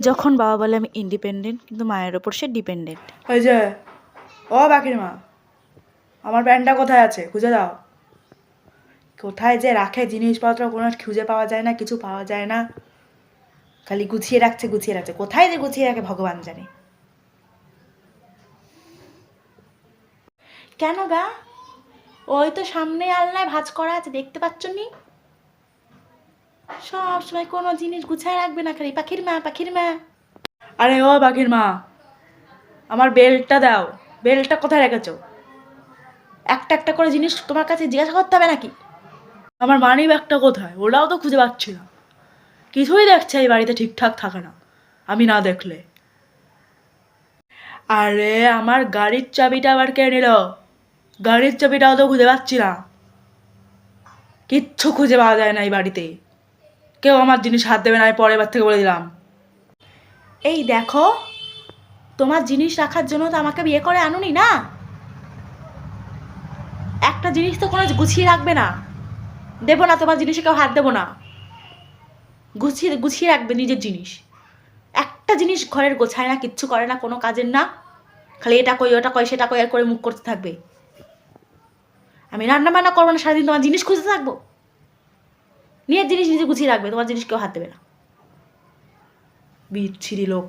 যখন বাবা বলে আমি ইন্ডিপেন্ডেন্ট, কিন্তু মায়ের ওপর সে ডিপেন্ডেন্ট। ওই যে ও বাকির মা, আমার প্যান্টটা কোথায় আছে, খুঁজে দাও। কোথায় যে রাখে জিনিসপত্র, কোনো খুঁজে পাওয়া যায় না, কিছু পাওয়া যায় না, খালি গুছিয়ে রাখছে গুছিয়ে রাখছে। কোথায় যে গুছিয়ে রাখে ভগবান জানে। কেন গা? ওই তো সামনে আলনায় ভাঁজ করা আছে, দেখতে পাচ্ছ নি? সব সময় কোনো জিনিস গুছায় রাখবে না, খালি পাখির মা পাখির মা। আরে ও পাখির মা, আমার বেল্টটা দাও। বেল্টটা কোথায় রেখেছো? একটা একটা করে জিনিস তোমার কাছে জিজ্ঞাসা করতে হবে নাকি? আমার মানি ব্যাগটা কোথায়, ওটাও তো খুঁজে পাচ্ছি না। কিছুই দেখছে এই বাড়িতে ঠিকঠাক থাকে না আমি না দেখলে। আরে আমার গাড়ির চাবিটা আবার কে নিল? গাড়ির চাবিটাও তো খুঁজে পাচ্ছি না। কিচ্ছু খুঁজে পাওয়া যায় না এই বাড়িতে। কেউ আমার জিনিস হাত দেবে না, আমি পরের বার থেকে বলে দিলাম। এই দেখো, তোমার জিনিস রাখার জন্য তো আমাকে বিয়ে করে আনুনি না। একটা জিনিস তো কোনো গুছিয়ে রাখবে না। দেবো না, তোমার জিনিসে কেউ হাত দেবো না। গুছিয়ে গুছিয়ে রাখবে নিজের জিনিস। একটা জিনিস ঘরের গোছায় না, কিচ্ছু করে না, কোনো কাজের না, খালি এটা কই ওটা কই সেটা কই আর করে মুখ করতে থাকবে। আমি রান্না বান্না করবো না, সারাদিন তোমার জিনিস খুঁজতে থাকবো। নিজের জিনিস নিজে গুছিয়ে রাখবে, তোমার জিনিস কেউ হাত দেবে না। বিচ্ছিরি লোক।